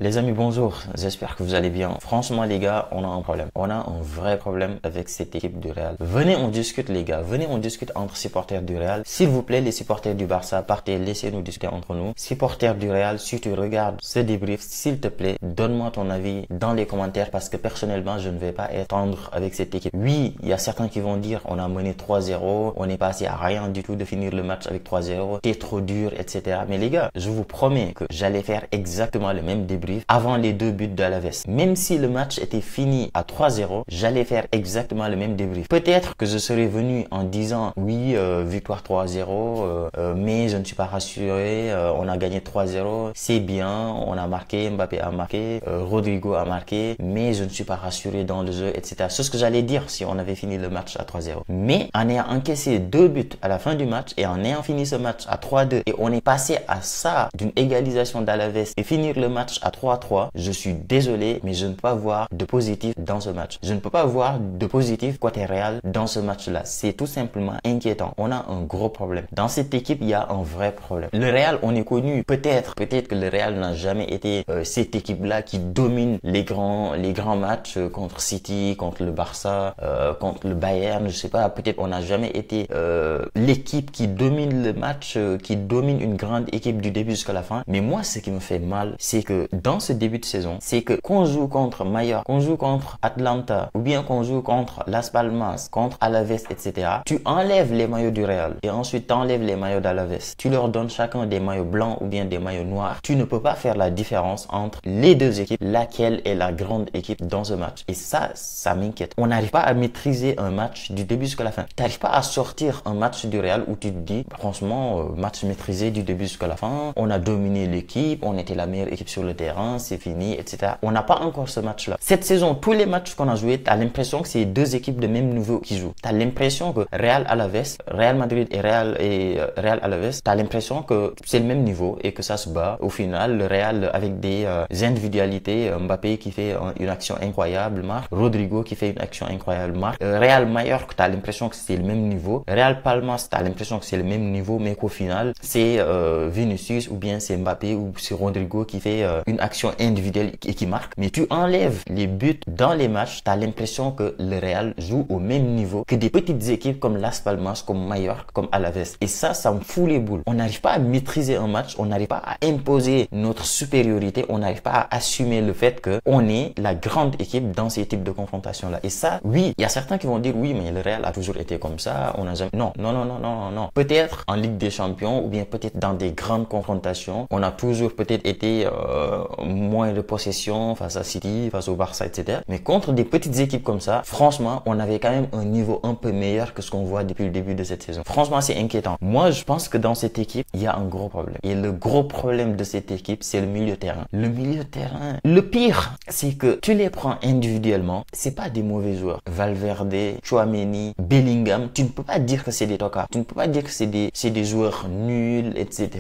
Les amis, bonjour. J'espère que vous allez bien. Franchement, les gars, on a un problème. On a un vrai problème avec cette équipe du Real. Venez, on discute, les gars. Venez, on discute entre supporters du Real. S'il vous plaît, les supporters du Barça, partez, laissez-nous discuter entre nous. Supporters du Real, si tu regardes ce débrief, s'il te plaît, donne-moi ton avis dans les commentaires parce que personnellement, je ne vais pas être tendre avec cette équipe. Oui, il y a certains qui vont dire, on a mené 3-0, on est passé à rien du tout de finir le match avec 3-0, t'es trop dur, etc. Mais les gars, je vous promets que j'allais faire exactement le même débrief avant les deux buts d'Alaves. Même si le match était fini à 3-0, j'allais faire exactement le même débrief. Peut-être que je serais venu en disant oui, victoire 3-0, mais je ne suis pas rassuré, on a gagné 3-0, c'est bien, on a marqué, Mbappé a marqué, Rodrigo a marqué, mais je ne suis pas rassuré dans le jeu, etc. C'est ce que j'allais dire si on avait fini le match à 3-0. Mais en ayant encaissé deux buts à la fin du match et en ayant fini ce match à 3-2 et on est passé à ça d'une égalisation d'Alaves et finir le match à 3-3, je suis désolé, mais je ne peux pas voir de positif dans ce match. Je ne peux pas voir de positif côté Real dans ce match-là. C'est tout simplement inquiétant. On a un gros problème. Dans cette équipe, il y a un vrai problème. Le Real, on est connu, peut-être que le Real n'a jamais été cette équipe-là qui domine les grands matchs contre City, contre le Barça, contre le Bayern, je sais pas, peut-être on n'a jamais été l'équipe qui domine le match, qui domine une grande équipe du début jusqu'à la fin. Mais moi, ce qui me fait mal, c'est que dans ce début de saison, c'est que qu'on joue contre Mallorca, qu'on joue contre Atlanta, ou bien qu'on joue contre Las Palmas, contre Alaves, etc. Tu enlèves les maillots du Real et ensuite tu enlèves les maillots d'Alaves. Tu leur donnes chacun des maillots blancs ou bien des maillots noirs. Tu ne peux pas faire la différence entre les deux équipes, laquelle est la grande équipe dans ce match. Et ça m'inquiète. On n'arrive pas à maîtriser un match du début jusqu'à la fin. Tu n'arrives pas à sortir un match du Real où tu te dis, franchement, match maîtrisé du début jusqu'à la fin. On a dominé l'équipe, on était la meilleure équipe sur le terrain, c'est fini, etc. On n'a pas encore ce match-là. Cette saison, tous les matchs qu'on a joués, tu as l'impression que c'est deux équipes de même niveau qui jouent. Tu as l'impression que Real Alaves, Real Madrid et Real Alaves, tu as l'impression que c'est le même niveau et que ça se bat. Au final, le Real avec des individualités, Mbappé qui fait une action incroyable, marque, Rodrigo qui fait une action incroyable, marque, Real Mallorca, tu as l'impression que c'est le même niveau, Real Palmas, tu as l'impression que c'est le même niveau, mais qu'au final, c'est Vinicius ou bien c'est Mbappé ou c'est Rodrigo qui fait une action individuelle et qui marque. Mais tu enlèves les buts dans les matchs, tu as l'impression que le Real joue au même niveau que des petites équipes comme Las Palmas, comme Mallorca, comme Alaves. Et ça me fout les boules. On n'arrive pas à maîtriser un match, on n'arrive pas à imposer notre supériorité, on n'arrive pas à assumer le fait que on est la grande équipe dans ces types de confrontations-là. Et ça, oui, il y a certains qui vont dire oui, mais le Real a toujours été comme ça, on n'a jamais... Non. Peut-être en Ligue des Champions ou bien peut-être dans des grandes confrontations, on a toujours peut-être été moins de possession face à City, face au Barça, etc. Mais contre des petites équipes comme ça, franchement, on avait quand même un niveau un peu meilleur que ce qu'on voit depuis le début de cette saison. Franchement, c'est inquiétant. Moi, je pense que dans cette équipe, il y a un gros problème. Et le gros problème de cette équipe, c'est le milieu de terrain. Le milieu de terrain, le pire, c'est que tu les prends individuellement, c'est pas des mauvais joueurs. Valverde, Tchouaméni, Bellingham, tu ne peux pas dire que c'est des tocards. Tu ne peux pas dire que c'est des joueurs nuls, etc.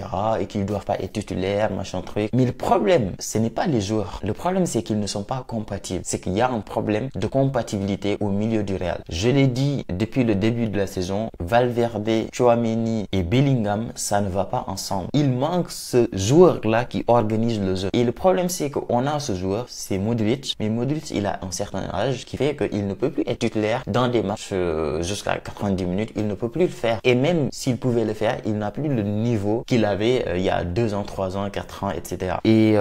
et qu'ils doivent pas être titulaires, machin truc. Mais le problème, ce n'est pas les joueurs. Le problème, c'est qu'ils ne sont pas compatibles. C'est qu'il y a un problème de compatibilité au milieu du Real. Je l'ai dit depuis le début de la saison, Valverde, Tchouaméni et Bellingham, ça ne va pas ensemble. Il manque ce joueur-là qui organise le jeu. Et le problème, c'est qu'on a ce joueur, c'est Modric. Mais Modric, il a un certain âge qui fait qu'il ne peut plus être titulaire dans des matchs jusqu'à 90 minutes. Il ne peut plus le faire. Et même s'il pouvait le faire, il n'a plus le niveau qu'il avait il y a 2 ans, 3 ans, 4 ans, etc. Et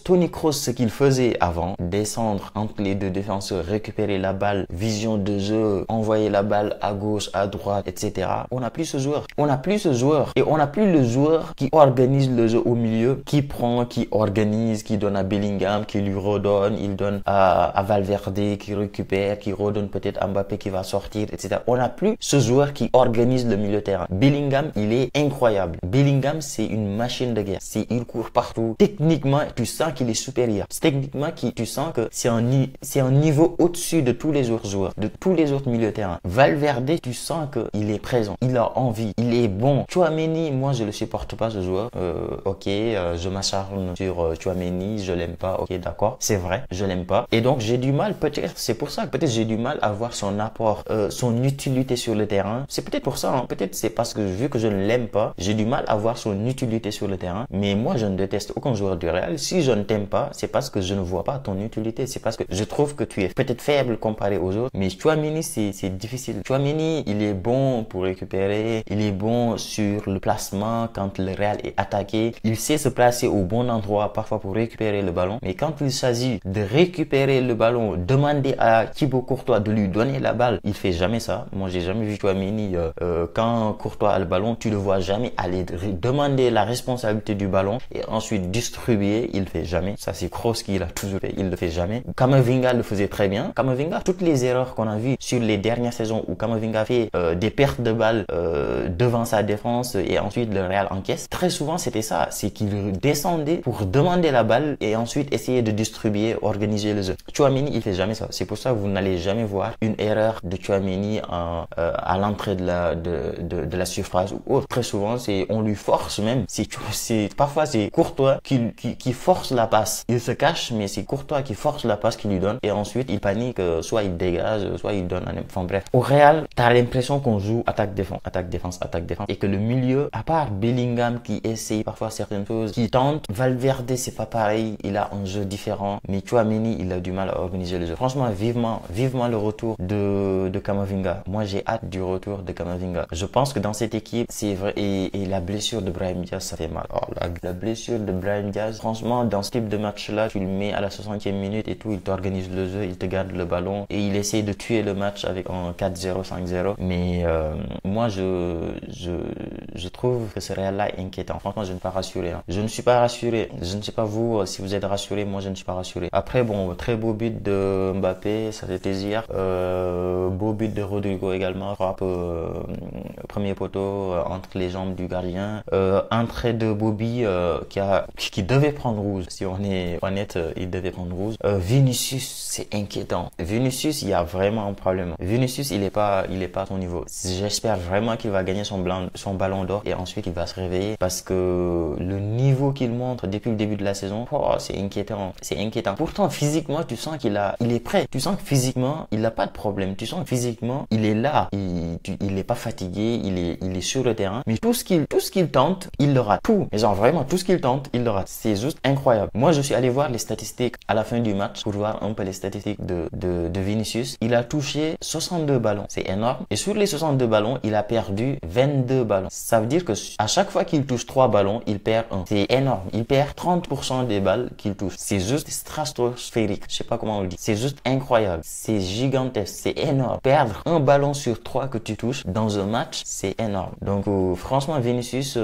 Toni Kroos, ce qu'il faisait avant, descendre entre les deux défenseurs, récupérer la balle, vision de jeu, envoyer la balle à gauche, à droite, etc. On n'a plus ce joueur. On n'a plus ce joueur. Et on n'a plus le joueur qui organise le jeu au milieu, qui prend, qui organise, qui donne à Bellingham, qui lui redonne, il donne à Valverde, qui récupère, qui redonne peut-être à Mbappé qui va sortir, etc. On n'a plus ce joueur qui organise le milieu de terrain. Bellingham, il est incroyable. Bellingham, c'est une machine de guerre. Il court partout. Techniquement, tu sens qu'il est supérieur. Techniquement, tu sens que c'est un niveau au-dessus de tous les autres joueurs, de tous les autres milieux de terrain. Valverde, tu sens qu'il est présent. Il a envie. Il est bon. Tchouaméni, moi, je le supporte pas, ce joueur. Je m'acharne sur Tchouaméni, je l'aime pas. Ok, d'accord. C'est vrai, je l'aime pas. Et donc, j'ai du mal, peut-être, c'est pour ça que peut-être j'ai du mal à voir son apport, son utilité sur le terrain. C'est peut-être pour ça, hein. Peut-être c'est parce que vu que je ne l'aime pas, j'ai du mal à voir son utilité sur le terrain. Mais moi, je ne déteste aucun joueur du Real. Si je ne t'aime pas, c'est parce que je ne vois pas ton utilité. C'est parce que je trouve que tu es peut-être faible comparé aux autres. Mais Tchouaméni, c'est difficile. Tchouaméni, il est bon pour récupérer. Il est bon sur le placement quand le Real est attaqué. Il sait se placer au bon endroit parfois pour récupérer le ballon. Mais quand il s'agit de récupérer le ballon, demander à Thibaut Courtois de lui donner la balle, il fait jamais ça. Moi, j'ai jamais vu Tchouaméni quand Courtois a le ballon, tu le vois jamais aller demander la responsabilité du ballon et ensuite distribuer. Il le fait jamais. Ça, c'est Kroos qui l'a toujours fait. Il le fait jamais. Kamavinga le faisait très bien. Kamavinga, toutes les erreurs qu'on a vues sur les dernières saisons où Kamavinga fait des pertes de balles devant sa défense et ensuite le Real encaisse, très souvent c'était ça. C'est qu'il descendait pour demander la balle et ensuite essayer de distribuer, organiser le jeu. Tchouaméni, il fait jamais ça. C'est pour ça que vous n'allez jamais voir une erreur de Tchouaméni à l'entrée de la surface ou autre. Très souvent, on lui force même. Parfois, c'est Courtois qui force la passe. Il se cache, mais c'est Courtois qui force la passe qu'il lui donne. Et ensuite, il panique, soit il dégage, soit il donne enfin bref. Au Real, t'as l'impression qu'on joue attaque-défense, attaque-défense, attaque-défense. Et que le milieu, à part Bellingham qui essaye parfois certaines choses, qui tente, Valverde, c'est pas pareil. Il a un jeu différent. Mais Tchouaméni, il a du mal à organiser le jeu. Franchement, vivement le retour de Kamavinga. Moi, j'ai hâte du retour de Kamavinga. Je pense que dans cette équipe, c'est vrai. Et la blessure de Brahim Diaz, ça fait mal. Oh, la blessure de Brahim Diaz, franchement, dans ce type de match-là, tu le mets à la 60e minute et tout, il t'organise le jeu, il te garde le ballon et il essaye de tuer le match avec un 4-0, 5-0. Mais moi, je trouve que ce Real-là est inquiétant. Franchement, je ne suis pas rassuré. Hein. Je ne suis pas rassuré. Je ne sais pas vous, si vous êtes rassuré, moi, je ne suis pas rassuré. Après, bon, très beau but de Mbappé, ça c'était hier. Beau but de Rodrigo également, frappe premier poteau entre les jambes du gardien. Entrée de Bobby qui devait prendre rouge. Si on est honnête, il devait prendre rouge. Vinicius, c'est inquiétant. Vinicius, il y a vraiment un problème. Vinicius, il est pas à son niveau. J'espère vraiment qu'il va gagner son ballon d'or et ensuite il va se réveiller parce que le niveau qu'il montre depuis le début de la saison, c'est inquiétant. C'est inquiétant. Pourtant, physiquement, tu sens il est prêt. Tu sens que physiquement, il n'a pas de problème. Tu sens que physiquement, il est là. Il est pas fatigué. Il est sur le terrain. Mais tout ce qu'il tente, il le rate. Tout. Mais genre vraiment, tout ce qu'il tente, il le rate. C'est juste incroyable. Moi, je suis allé voir les statistiques à la fin du match pour voir un peu les statistiques de Vinicius. Il a touché 62 ballons. C'est énorme. Et sur les 62 ballons, il a perdu 22 ballons. Ça veut dire que à chaque fois qu'il touche 3 ballons, il perd 1. C'est énorme. Il perd 30% des balles qu'il touche. C'est juste stratosphérique. Je sais pas comment on le dit. C'est juste incroyable. C'est gigantesque. C'est énorme. Perdre un ballon sur 3 que tu touches dans un match, c'est énorme. Donc, franchement, Vinicius,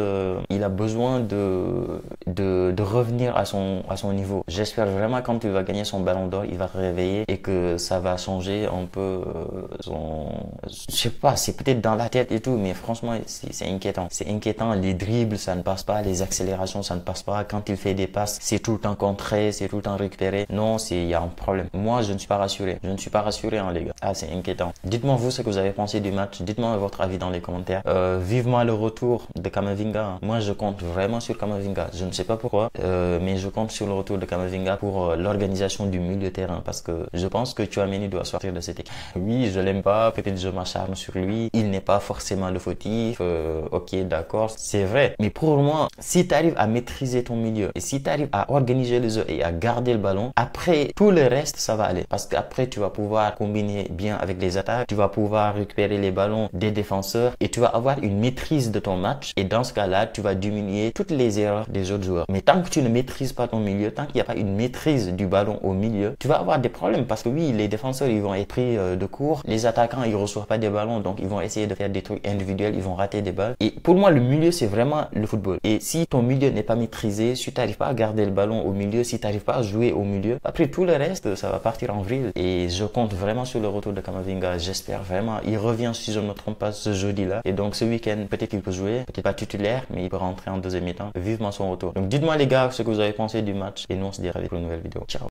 il a besoin de revenir à son niveau. J'espère vraiment quand il va gagner son ballon d'or, il va se réveiller et que ça va changer un peu je sais pas, c'est peut-être dans la tête et tout, mais franchement, c'est inquiétant. C'est inquiétant. Les dribbles, ça ne passe pas. Les accélérations, ça ne passe pas. Quand il fait des passes, c'est tout le temps contré, c'est tout le temps récupéré. Non, il y a un problème. Moi, je ne suis pas rassuré. Je ne suis pas rassuré, hein, les gars. Ah, c'est inquiétant. Dites-moi vous ce que vous avez pensé du match. Dites-moi votre avis dans les commentaires. Vivement le retour de Kamavinga. Moi, je compte vraiment sur Kamavinga. Je ne sais pas pourquoi, mais je compte sur le retour de Kamavinga pour l'organisation du milieu de terrain parce que je pense que Tchouaméni doit sortir de cette équipe. Oui, je l'aime pas. Peut-être je m'acharne sur lui. Il n'est pas forcément le fautif. Ok, d'accord, c'est vrai. Mais pour moi, si tu arrives à maîtriser ton milieu et si tu arrives à organiser le jeu et à garder le ballon, après tout le reste, ça va aller. Parce qu'après, tu vas pouvoir combiner bien avec les attaques. Tu vas pouvoir récupérer les ballons des défenseurs et tu vas avoir une maîtrise de ton match. Et dans ce cas-là, tu vas diminuer toutes les erreurs des autres joueurs. Mais tant que tu ne maîtrises pas ton milieu, tant qu'il n'y a pas une maîtrise du ballon au milieu, tu vas avoir des problèmes parce que oui, les défenseurs, ils vont être pris de court. Les attaquants, ils reçoivent pas des ballons, donc ils vont essayer de faire des trucs individuels, ils vont rater des balles. Et pour moi, le milieu, c'est vraiment le football. Et si ton milieu n'est pas maîtrisé, si tu n'arrives pas à garder le ballon au milieu, si tu n'arrives pas à jouer au milieu, après tout le reste, ça va partir en vrille. Et je compte vraiment sur le retour de Kamavinga. J'espère vraiment. Il revient, si je ne me trompe pas, ce jeudi-là. Et donc ce week-end, peut-être qu'il peut jouer, peut-être pas titulaire, mais il peut rentrer en deuxième mi-temps. Vivement son retour. Donc dites-moi les gars ce que vous avez pensé du match. Et nous, on se dit pour une nouvelle vidéo. Ciao.